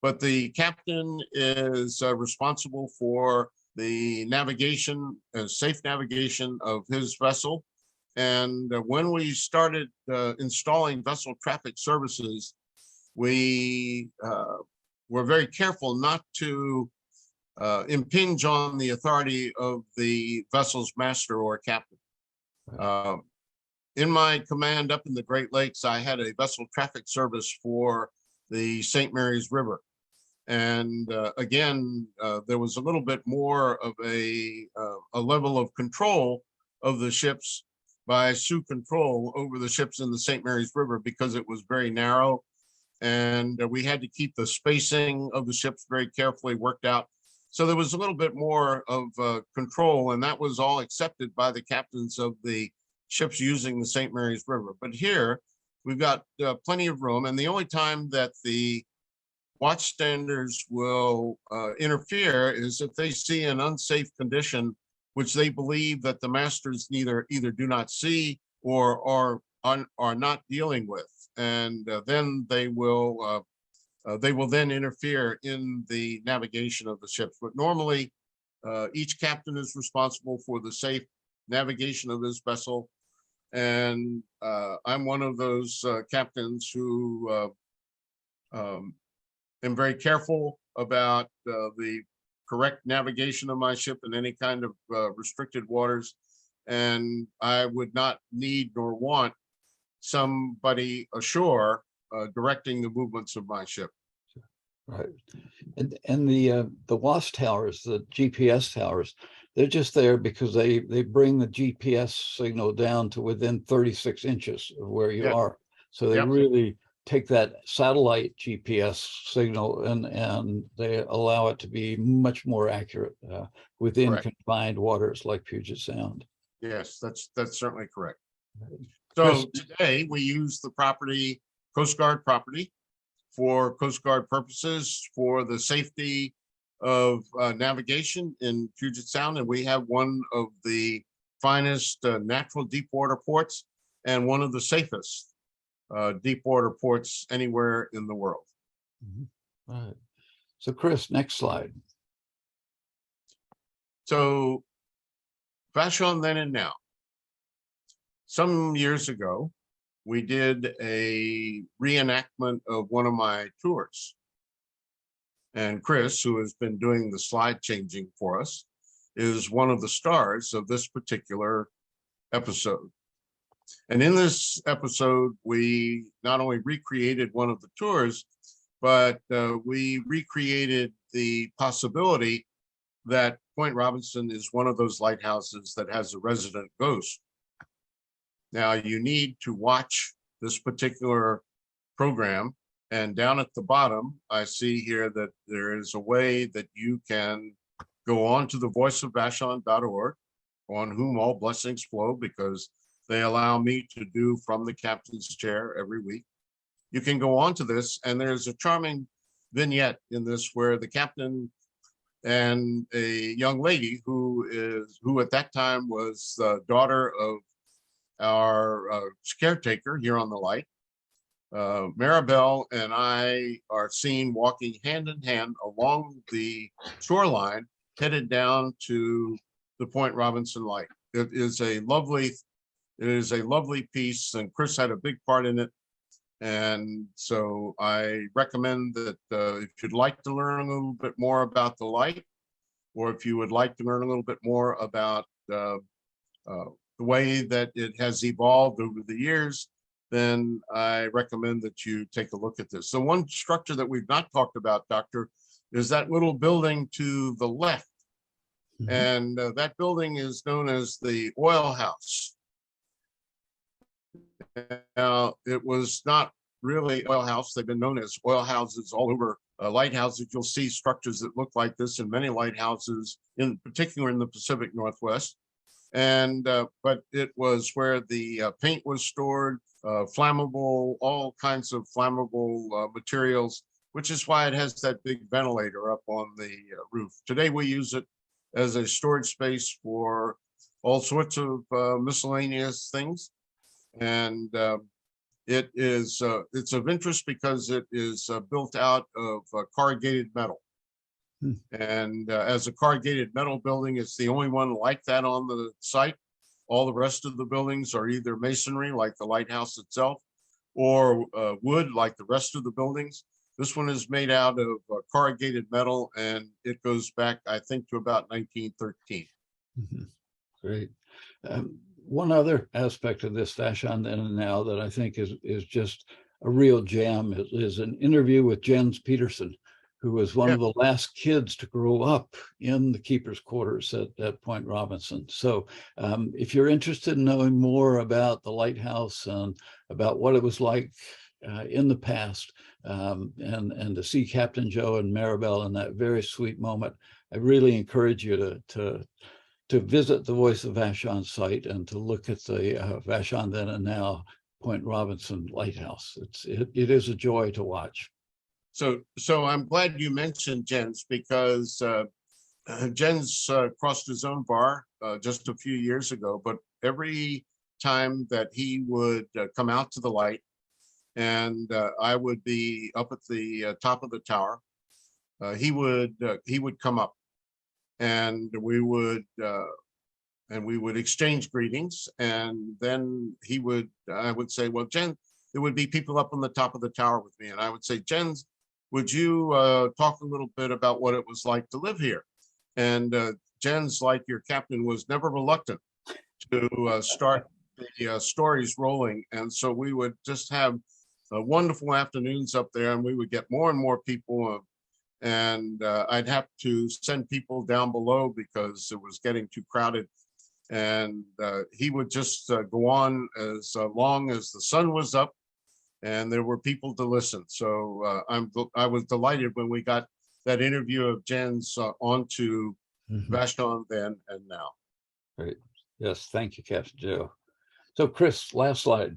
But the captain is responsible for the navigation, safe navigation of his vessel. And when we started installing vessel traffic services, we were very careful not to impinge on the authority of the vessel's master or captain. In my command up in the Great Lakes, I had a vessel traffic service for the St. Mary's River. And again, there was a little bit more of a level of control of the ships by Sioux Control over the ships in the St. Mary's River, because it was very narrow. And we had to keep the spacing of the ships very carefully worked out. So there was a little bit more of control, and that was all accepted by the captains of the ships using the St. Mary's River. But here we've got plenty of room, and the only time that the watch standards will interfere is if they see an unsafe condition, which they believe that the masters either do not see or are not dealing with, and then they will then interfere in the navigation of the ships. But normally, each captain is responsible for the safe navigation of his vessel. And I'm one of those captains who am very careful about the correct navigation of my ship in any kind of restricted waters. And I would not need nor want somebody ashore directing the movements of my ship. Right. And the WAS towers, the GPS towers, they're just there because they bring the GPS signal down to within 36 inches of where you are. So they really take that satellite GPS signal and they allow it to be much more accurate within confined waters like Puget Sound. Yes, that's certainly correct. Chris- So today we use the property, Coast Guard property, for Coast Guard purposes for the safety of navigation in Puget Sound. And we have one of the finest natural deep water ports and one of the safest deep water ports anywhere in the world. Mhm. All right. So Chris, next slide. So Vashon Then and Now. Some years ago, we did a reenactment of one of my tours. And Chris, who has been doing the slide changing for us, is one of the stars of this particular episode. And in this episode, we not only recreated one of the tours, but we recreated the possibility that Point Robinson is one of those lighthouses that has a resident ghost. Now you need to watch this particular program, and down at the bottom, I see here that there is a way that you can go on to the voiceofvashon.org, on whom all blessings flow, because they allow me to do from the captain's chair every week. You can go on to this, and there's a charming vignette in this where the captain and a young lady who at that time was the daughter of our caretaker here on the light, Maribel, and I are seen walking hand in hand along the shoreline, headed down to the Point Robinson light. It is a lovely piece, and Chris had a big part in it. And so I recommend that if you'd like to learn a little bit more about the light, or if you would like to learn a little bit more about the way that it has evolved over the years, then I recommend that you take a look at this. So one structure that we've not talked about, Doctor, is that little building to the left. Mhm. And that building is known as the Oil House. Now, it was not really oil house. They've been known as oil houses all over lighthouses. You'll see structures that look like this in many lighthouses, in particular in the Pacific Northwest. And but it was where the paint was stored, flammable, all kinds of flammable materials, which is why it has that big ventilator up on the roof. Today we use it as a storage space for all sorts of miscellaneous things. And it's of interest because it is built out of corrugated metal. And as a corrugated metal building, it's the only one like that on the site. All the rest of the buildings are either masonry, like the lighthouse itself, or wood, like the rest of the buildings. This one is made out of corrugated metal, and it goes back, I think, to about 1913. Mhm. Great. One other aspect of this Vashon Then and Now that I think is just a real gem is an interview with Jens Peterson, who was one of the last kids to grow up in the keeper's quarters at Point Robinson. So if you're interested in knowing more about the lighthouse and about what it was like in the past, and to see Captain Joe and Maribel in that very sweet moment, I really encourage you to visit the Voice of Vashon site and to look at the Vashon Then and Now Point Robinson Lighthouse. It is a joy to watch. So I'm glad you mentioned Jens, because Jens crossed his own bar just a few years ago, but every time that he would come out to the light, and I would be up at the top of the tower, he would come up, and we would exchange greetings, and then I would say, well, Jen, there would be people up on the top of the tower with me, and I would say, Jens, would you talk a little bit about what it was like to live here? And Jens, like your captain, was never reluctant to start the stories rolling, and so we would just have wonderful afternoons up there, and we would get more and more people. And I'd have to send people down below because it was getting too crowded. And he would just go on as long as the sun was up and there were people to listen. So I was delighted when we got that interview of Jens onto Mhm. Vashon Then and Now. Great. Yes, thank you, Captain Joe. So Chris, last slide.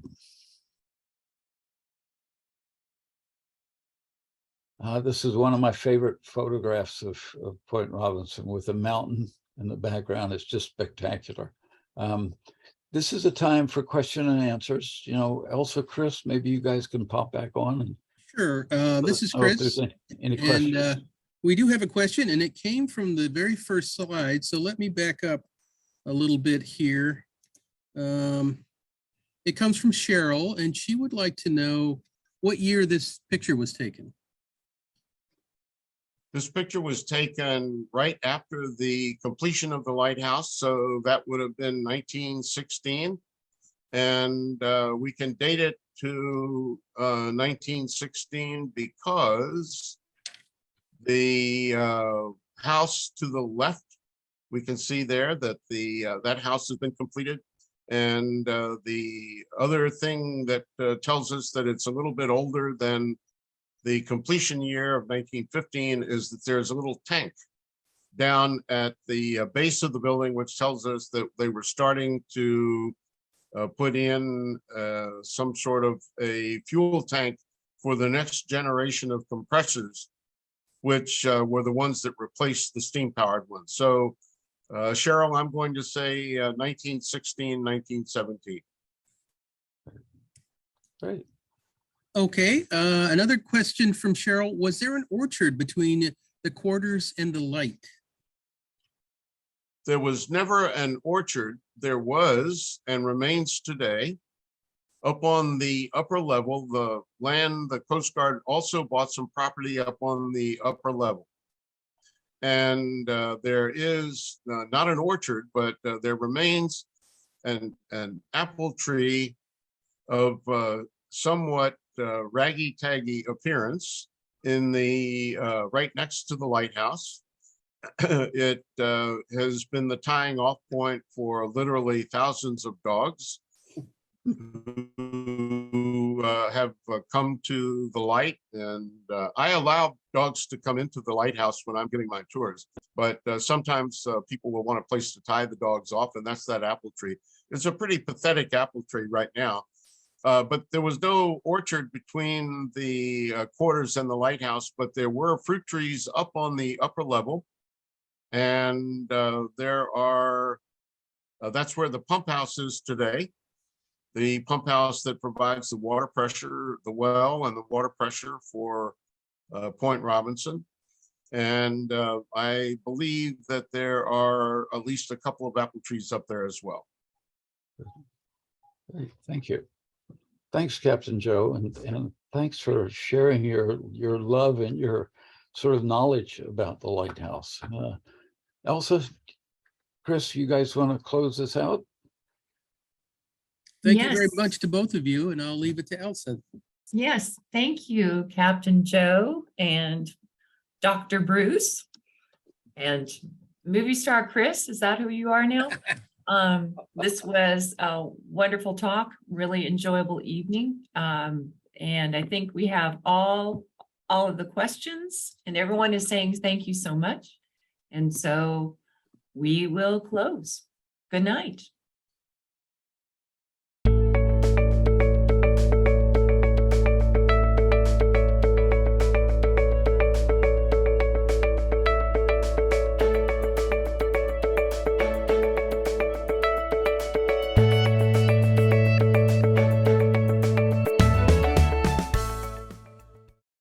This is one of my favorite photographs of Point Robinson with the mountain in the background. It's just spectacular. This is a time for question and answers. You know, Elsa, Chris, maybe you guys can pop back on. And Sure. This is know if there's Chris. any questions. And we do have a question, and it came from the very first slide. So let me back up a little bit here. It comes from Cheryl, and she would like to know what year this picture was taken. This picture was taken right after the completion of the lighthouse, so that would have been 1916. And we can date it to 1916 because the house to the left, we can see there that that house has been completed. And the other thing that tells us that it's a little bit older than the completion year of 1915 is that there's a little tank down at the base of the building, which tells us that they were starting to put in some sort of a fuel tank for the next generation of compressors, which were the ones that replaced the steam powered ones. So Cheryl, I'm going to say 1916, 1917. Great. Okay. Another question from Cheryl. Was there an orchard between the quarters and the light? There was never an orchard. There was and remains today. Up on the upper level, the land, the Coast Guard also bought some property up on the upper level. And there is not an orchard, but there remains an apple tree of somewhat raggy-taggy appearance in the right next to the lighthouse. It has been the tying off point for literally thousands of dogs who have come to the light. And I allow dogs to come into the lighthouse when I'm giving my tours, but sometimes people will want a place to tie the dogs off, and that's that apple tree. It's a pretty pathetic apple tree right now. But there was no orchard between the quarters and the lighthouse, but there were fruit trees up on the upper level. And there are, that's where the pump house is today. The pump house that provides the water pressure, the well and the water pressure for Point Robinson. And I believe that there are at least a couple of apple trees up there as well. Great. Thank you. Thanks, Captain Joe, and thanks for sharing your love and your sort of knowledge about the lighthouse. Elsa, Chris, you guys want to close this out? Thank you very Yes. much to both of you, and I'll leave it to Elsa. Yes, thank you, Captain Joe and Dr. Bruce and movie star Chris. Is that who you are now? This was a wonderful talk, really enjoyable evening. And I think we have all of the questions, and everyone is saying thank you so much. And so we will close. Good night.